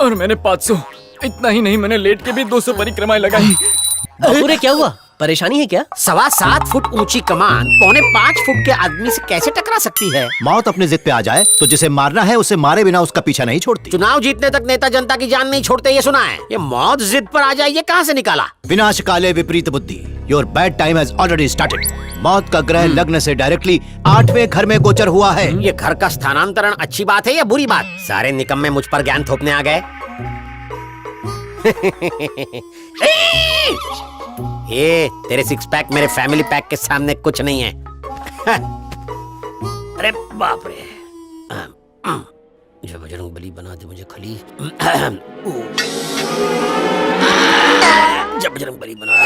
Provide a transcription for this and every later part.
और मैंने 500। इतना ही नहीं, मैंने लेट के भी 200 परिक्रमाएं लगाई। बापूरे क्या हुआ? परेशानी है क्या? 7.25 फुट ऊंची कमान 5.25 फुट के आदमी से कैसे टकरा सकती है? मौत अपनी जिद पे आ जाए तो जिसे मारना है उसे मारे बिना उसका पीछा नहीं छोड़ती। चुनाव जीतने तक नेता जनता की जान नहीं छोड़ते, ये सुना है। ये मौत जिद पर आ जाए, ये कहाँ से निकाला? विनाश काले विपरीत बुद्धि। Your bad time has already started. मौत का ग्रह लग्न से डायरेक्टली 8वें घर में गोचर हुआ है। ये घर का स्थानांतरण अच्छी बात है या बुरी बात? सारे निकम्मे मुझ पर ज्ञान थोपने आ गए। ये तेरे 6 पैक मेरे फैमिली पैक के सामने कुछ नहीं है। अरे बाप रे। जब बजरंग बली बना दे मुझे खली। जब बजरंग बली बना दे।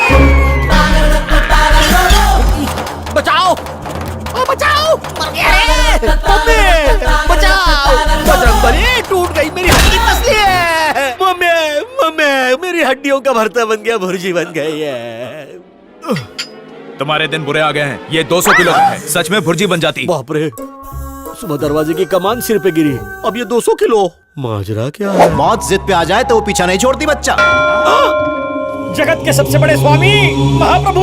बचाओ, ओ बचाओ, मर गया रे। मम्मी बचाओ, बजरंग बली टूट गई, मेरी हड्डी फंसी है। मम्मी मेरी हड्डियों का भरता बन गया, भुर्जी बन गई है। तुम्हारे दिन बुरे आ गए हैं। ये 200 किलो का है, सच में भुर्जी बन जाती। बाप रे, सुबह दरवाजे की कमान सिर पे गिरी, अब ये 200 किलो। माजरा क्या है? मौत जिद पे आ जाए तो वो पीछा नहीं छोड़ती बच्चा। जगत के सबसे बड़े स्वामी महाप्रभु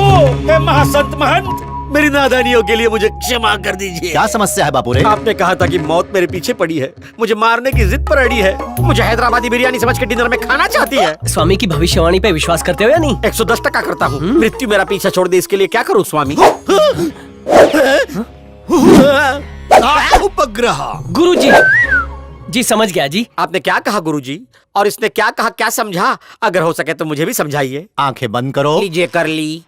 महासंत महंत, मेरी नादानियों के लिए मुझे क्षमा कर दीजिए। क्या समस्या है बापूरे? आपने कहा था कि मौत मेरे पीछे पड़ी है, मुझे मारने की जिद पर अड़ी है, मुझे हैदराबादी बिरयानी समझ के डिनर में खाना चाहती है। स्वामी की भविष्यवाणी पे विश्वास करते हो या नहीं? 110% करता हूँ। मृत्यु मेरा पीछा छोड़ दे, इसके लिए क्या करूँ स्वामी? उपग्रह। गुरुजी जी समझ गया जी। आपने क्या कहा गुरुजी? और इसने क्या कहा, क्या समझा? अगर हो सके तो मुझे भी समझाइए। आंखें बंद करो। लीजिए, कर ली।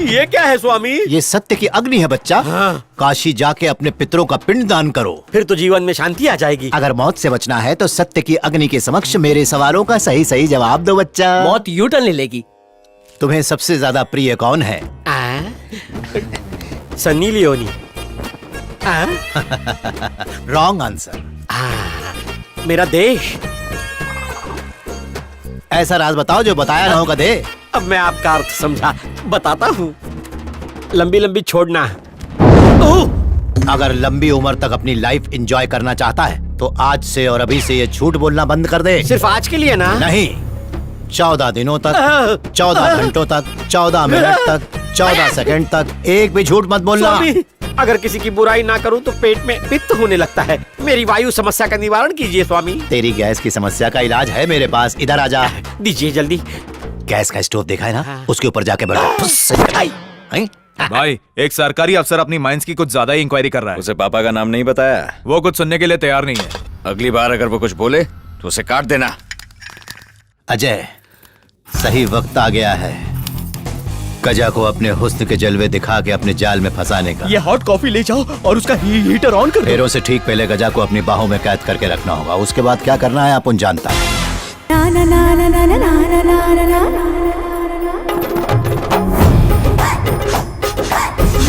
ये क्या है स्वामी? ये सत्य की अग्नि है बच्चा। हाँ। काशी जाके अपने पितरों का पिंड दान करो, फिर तो जीवन में शांति आ जाएगी। अगर मौत से बचना है तो सत्य की अग्नि के समक्ष मेरे सवालों का सही सही जवाब दो बच्चा। मौत यू टर्न ले लेगी। तुम्हें सबसे ज्यादा प्रिय कौन है? सन्नी लियोनी। Wrong answer. मेरा देश। ऐसा राज बताओ जो बताया ना हो कदे। अब मैं आपका अर्थ समझा, बताता हूँ। लंबी लंबी छोड़ना। अगर लंबी उम्र तक अपनी लाइफ एंजॉय करना चाहता है तो आज से और अभी से ये झूठ बोलना बंद कर दे। सिर्फ आज के लिए ना? नहीं, 14 दिनों तक, 14 घंटों तक, 14 मिनट तक, 14 सेकंड तक एक भी झूठ मत बोलना। स्वामी, अगर किसी की बुराई ना करूं तो पेट में पित्त होने लगता है। मेरी वायु समस्या का निवारण कीजिए स्वामी। तेरी गैस की समस्या का इलाज है मेरे पास, इधर आ जा। दीजिए जल्दी। गैस का स्टोव देखा है ना, उसके ऊपर जाके बैठो। भाई, एक सरकारी अफसर अपनी माइंस की कुछ ज्यादा ही इंक्वायरी कर रहा है। उसे पापा का नाम नहीं बताया? वो कुछ सुनने के लिए तैयार नहीं है। अगली बार अगर वो कुछ बोले तो उसे काट देना। अजय, सही वक्त आ गया है गजा को अपने हुस्न के जलवे दिखा के अपने जाल में फंसाने का। ये हॉट कॉफी ले जाओ और उसका हीटर ऑन कर दो। फेरों से ठीक पहले गजा को अपनी बाहों में कैद करके रखना होगा। उसके बाद क्या करना है अपन जानता है।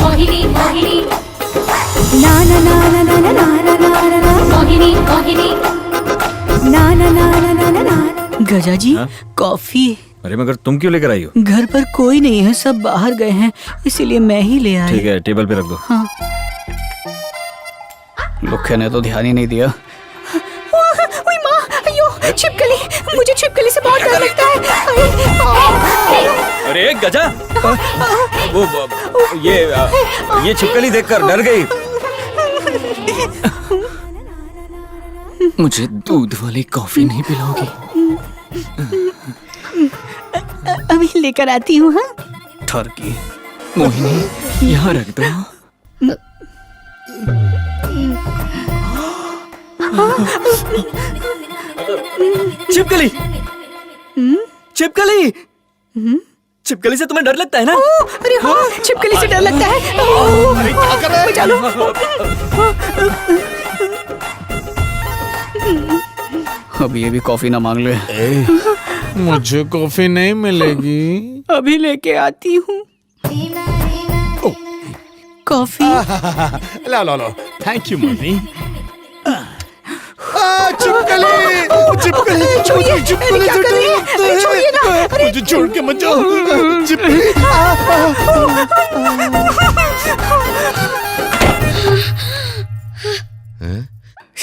मोहिनी मोहिनी ना ना ना ना ना ना ना ना ना मोहिनी मोहिनी ना ना ना ना ना ना ना। गजा जी, कॉफी। अरे मगर तुम क्यों लेकर आई हो? घर पर कोई नहीं है, सब बाहर गए हैं, इसीलिए मैं ही ले आई। ठीक है, टेबल पे रख दो। हाँ। लुखे ने तो ध्यान ही नहीं दिया। ओए माँ, अयो, छिपकली, मुझे छिपकली से बहुत डर लगता है। अरे गजा, ये छिपकली देखकर डर गई। मुझे दूध वाली कॉफी नहीं पिलाओगी? अभी लेकर आती हूँ। हाँ, ठरकी। मोहिनी, यहाँ रख दो। छिपकली, छिपकली, छिपकली से तुम्हें डर लगता है ना? अरे हाँ, छिपकली से डर लगता है। बचा लो। अब ये भी कॉफी ना मांग ले। मुझे कॉफी नहीं मिलेगी। अभी लेके आती हूँ। कॉफी। लो लो लो, थैंक यू मम्मी। चिपकली, चिपकली, छोड़िए, चिपकली क्या कर रही है? छोड़िए ना। अरे मुझे छोड़ के मत जाओ। चिपकली।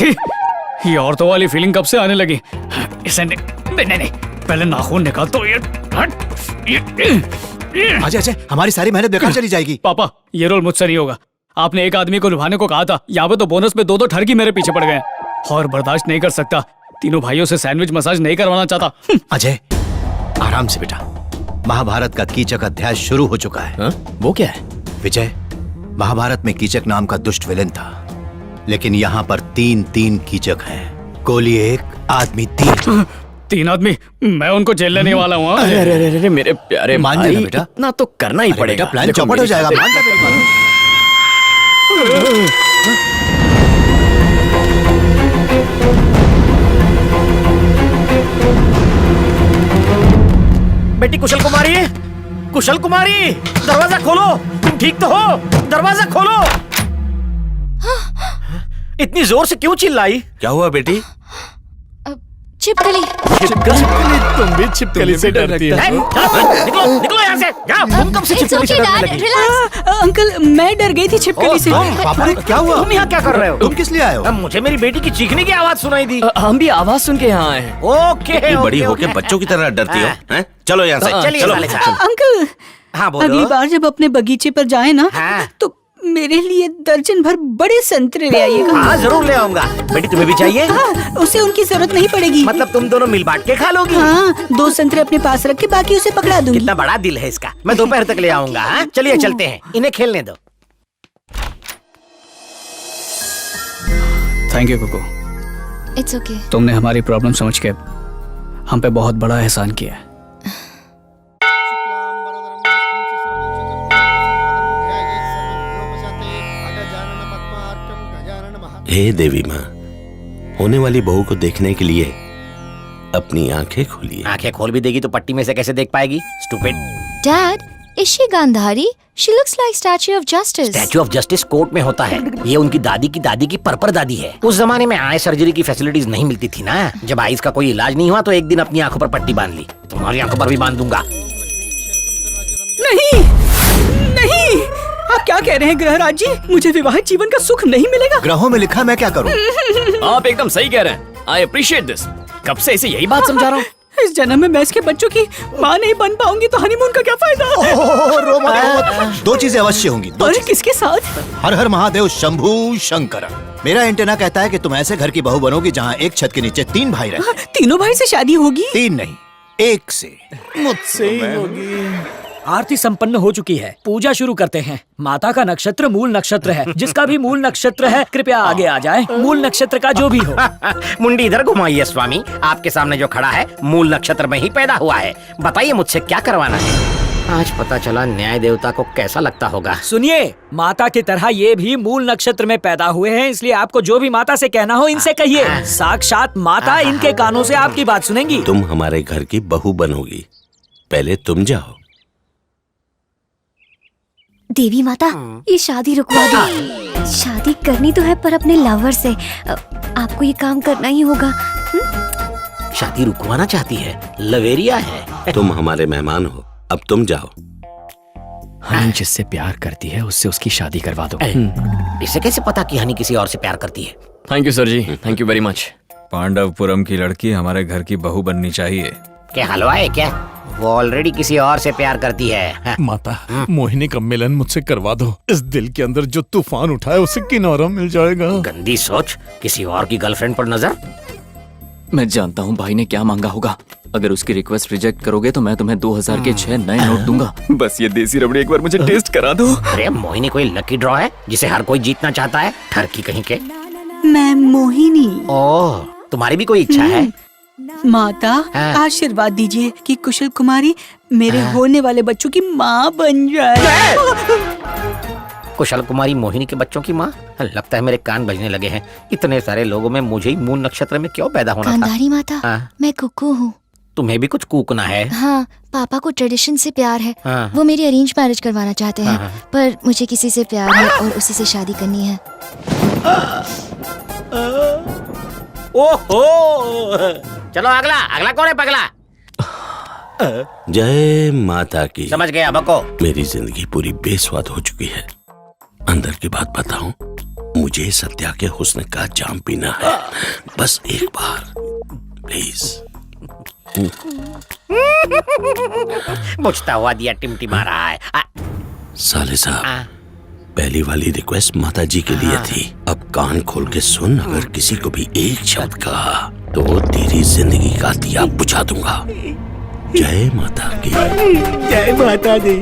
छी, ये औरतों वाली फीलिंग कब से आने लगी? इसे नहीं, पहले नाखून निकाल तो ये अजय अजय, हमारी सारी मेहनत बेकार चली जाएगी। पापा, ये रोल मुझसे नहीं होगा। आपने एक आदमी को निभाने को कहा था, यहाँ पे तो बोनस में 2-2 ठरकी मेरे पीछे पड़ गए और बर्दाश्त नहीं कर सकता। तीनों भाइयों से सैंडविच मसाज नहीं करवाना चाहता। अजय, आराम से बेटा। महाभारत का कीचक अध्याय शुरू हो चुका है। वो क्या है? विजय, महाभारत में कीचक नाम का दुष्ट विलेन था, लेकिन यहाँ पर 3 कीचक हैं। गोली 1, आदमी 3। 3 आदमी? मैं उनको जेल लेने वाला हूँ। अरे मेरे प्यारे मान भाई, जाना बेटा। इतना तो करना ही पड़ेगा। प्लान देखो, चौपट हो मेरी जाएगा। बात- मान जा मेरी बात। बेटी कुशल कुमारी, कुशल कुमारी, दरवाजा खोलो। तुम ठीक तो हो? दरवाजा खोलो। इतनी जोर से क्यों चिल्लाई? क्या हुआ बेटी? छिपकली। छिपकली, तुम भी छिपकली से डरती हो? निकलो निकलो यहाँ से। जाओ। तुम कब से It's छिपकली से okay, डरने Dad. लगी? Relax. अंकल, मैं डर गई थी छिपकली से। पापा रे, क्या हुआ? तुम यहाँ क्या कर रहे हो? तुम किस लिए आए हो? अब मुझे मेरी बेटी की चीखने की आवाज सुनाई दी। हम भी आवाज सुन के यहाँ आए हैं। ओके इतनी बड़ी ओके, होके ओके। बच्चों की तरह डरती हो? हैं? चलो यहाँ से। चलिए चलो। साले साहब। अंकल, हाँ बोलो। अगली बार जब अपने बगीचे पर जाए ना, हाँ। तो मेरे लिए दर्जन भर बड़े संतरे ले आइएगा। हाँ जरूर ले आऊंगा। बेटी तुम्हें भी चाहिए? हाँ, उसे उनकी जरूरत नहीं पड़ेगी। मतलब तुम दोनों मिल बांट के खा लोगी? हाँ, 2 संतरे अपने पास रख के बाकी उसे पकड़ा दूंगी। कितना बड़ा दिल है इसका। मैं दोपहर तक ले आऊंगा। हाँ? चलिए चलते हैं, इन्हें खेलने दो। Thank you Kuku, It's okay. तुमने हमारी प्रॉब्लम समझ के हम पे बहुत बड़ा एहसान किया है। हे देवी माँ, होने वाली बहू को देखने के लिए अपनी आंखें खोलिए। आंखें खोल भी देगी तो पट्टी में से कैसे देख पाएगी? Stupid. Dad, is she Gandhari? She looks like Statue of Justice. Statue of justice court में होता है। ये उनकी दादी की परपर दादी है। उस जमाने में आई सर्जरी की फैसिलिटीज नहीं मिलती थी ना। जब आईज का कोई इलाज नहीं हुआ तो एक दिन अपनी आंखों पर पट्टी बांध ली। तुम्हारी आंखों पर भी बांध दूंगा। नहीं, नहीं, आप क्या कह रहे हैं ग्रहराज जी? मुझे विवाहित जीवन का सुख नहीं मिलेगा? ग्रहों में लिखा, मैं क्या करूं? आप एकदम सही कह रहे हैं। I appreciate this. कब से इसे यही बात समझा रहा हूँ। इस जन्म में मैं इसके बच्चों की माँ नहीं बन पाऊंगी तो हनीमून का क्या फायदा? रो मत। 2 चीजें अवश्य होंगी। 2 और चीजें। किसके साथ? हर हर महादेव शंभू शंकर। मेरा एंटेना कहता है कि तुम ऐसे घर की बहू बनोगी जहाँ एक छत के नीचे 3 भाई रहे। तीनों भाई से शादी होगी? 3 नहीं, 1 से। मुझसे ही होगी। आरती संपन्न हो चुकी है। पूजा शुरू करते हैं। माता का नक्षत्र मूल नक्षत्र है। जिसका भी मूल नक्षत्र है कृपया आगे आ जाए। मूल नक्षत्र का जो भी हो। मुंडी इधर घुमाइए स्वामी। आपके सामने जो खड़ा है मूल नक्षत्र में ही पैदा हुआ है। बताइए मुझसे क्या करवाना है? आज पता चला न्याय देवता को कैसा लगता होगा। सुनिए, माता की तरह ये भी मूल नक्षत्र में पैदा हुए हैं, इसलिए आपको जो भी माता से कहना हो इनसे कहिए। साक्षात माता इनके कानों से आपकी बात सुनेंगी। तुम हमारे घर की बहू बनोगी, पहले तुम जाओ। देवी माता, ये शादी रुकवा दो। शादी करनी तो है पर अपने लवर से। आपको ये काम करना ही होगा। शादी रुकवाना चाहती है? लवेरिया है। तुम हमारे मेहमान हो, अब तुम जाओ। हनी जिससे प्यार करती है उससे उसकी शादी करवा दो। इसे कैसे पता कि हनी किसी और से प्यार करती है? Thank you sir ji, thank you very much. Pandavapuram की लड़की हमारे घर की बहू बननी चाहिए। क्या हलवा है क्या? वो ऑलरेडी किसी और से प्यार करती है। माता, मोहिनी का मिलन मुझसे करवा दो। इस दिल के अंदर जो तूफान उठा है उसे किनारा मिल जाएगा। गंदी सोच, किसी और की गर्लफ्रेंड पर नजर। मैं जानता हूँ भाई ने क्या मांगा होगा। अगर उसकी रिक्वेस्ट रिजेक्ट करोगे तो मैं तुम्हें 2000 के 6 नए नोट दूंगा। बस ये देसी रबड़ी एक बार मुझे टेस्ट करा दो। अरे मोहिनी कोई लकी ड्रॉ है जिसे हर कोई जीतना चाहता है? ठरकी कहीं के। मैं मोहिनी। ओह, तुम्हारी भी कोई इच्छा है? माता, हाँ। आशीर्वाद दीजिए कि कुशल कुमारी मेरे होने वाले बच्चों की माँ बन जाए। कुशल कुमारी मोहिनी के बच्चों की माँ? लगता है मेरे कान बजने लगे हैं। इतने सारे लोगों में मुझे ही मूल नक्षत्र में क्यों पैदा होना था? गांधारी माता, हाँ। मैं कुकू हूँ। तुम्हें भी कुछ कूकना है? हाँ, पापा को ट्रेडिशन से प्यार है। हाँ। वो मेरी अरेंज मैरिज करवाना चाहते हैं। हाँ। पर मुझे किसी से प्यार है और उसी से शादी करनी है। ओहो, चलो अगला। अगला कौन है पगला? जय माता की। समझ गया बको। मेरी जिंदगी पूरी बेस्वाद हो चुकी है। अंदर की बात बताऊं, मुझे सत्या के हुस्न का जाम पीना है, बस एक बार प्लीज। बुझता हुआ दिया टिमटिमा रहा है। साले साहब, पहली वाली रिक्वेस्ट माता जी के लिए थी, अब कान खोल के सुन। अगर किसी को भी एक शब्द कहा तो तेरी जिंदगी का दिया बुझा दूंगा। जय माता की। जय माता दी।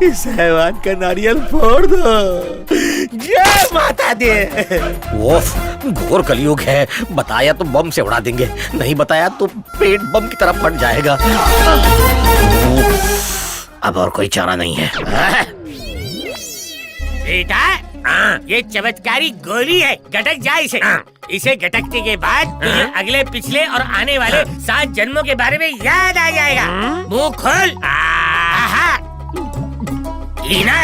इस हैवान का नारियल फोड़ दो। जय माता दी। ओफ, घोर कलयुग है। बताया तो बम से उड़ा देंगे, नहीं बताया तो पेट बम की तरफ फट जाएगा। अब और कोई चारा नहीं है। बेटा, ये चमत्कारी गोली है, गटक जा इसे। इसे गटकने के बाद तुझे अगले पिछले और आने वाले 7 जन्मों के बारे में याद आ जाएगा। मुंह खोल। हीना,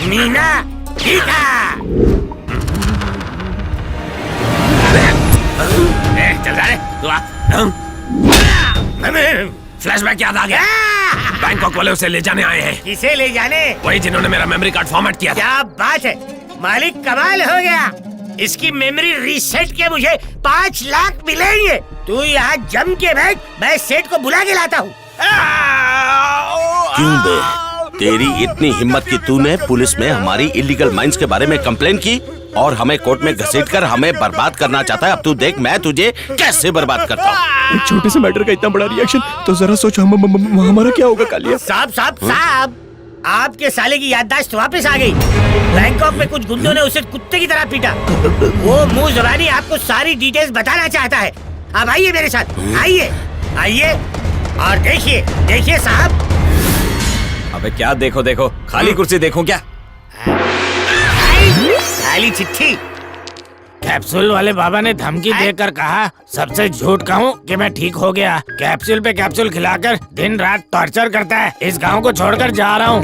मीना, टीका। चल जा रे, तू आ। फ्लैशबैक याद आ गया। बैंकॉक वाले उसे ले जाने आए हैं। किसे ले जाने? वही जिन्होंने मेरा मेमोरी कार्ड फॉर्मेट किया था। क्या बात है, मालिक कमाल हो गया। इसकी मेमोरी रीसेट के मुझे 5 लाख मिलेंगे। तू यहाँ जम के बैठ, मैं सेठ को बुला के लाता हूँ। क्यों बे, तेरी इतनी हिम्मत कि तूने पुलिस में हमारी इलीगल माइंस के बारे में कंप्लेन की और हमें कोर्ट में घसीटकर हमें बर्बाद करना चाहता है। अब तू देख मैं तुझे कैसे बर्बाद करता हूँ। एक छोटे से मैटर का इतना बड़ा रिएक्शन, तो जरा सोचो हमारा क्या होगा कालिया। साहब, आपके साले की याददाश्त वापस आ गई। बैंकॉक में कुछ गुंडों ने उसे कुत्ते की तरह पीटा। वो मुंह ज़बानी आपको सारी डिटेल्स बताना चाहता है। अब आइए मेरे साथ, आइए और देखिए साहब। अबे क्या देखो, खाली कुर्सी देखो क्या? खाली चिट्ठी। कैप्सूल वाले बाबा ने धमकी देकर कहा सबसे झूठ कहूँ कि मैं ठीक हो गया। कैप्सूल पे कैप्सूल खिलाकर दिन रात टॉर्चर करता है। इस गांव को छोड़कर जा रहा हूँ।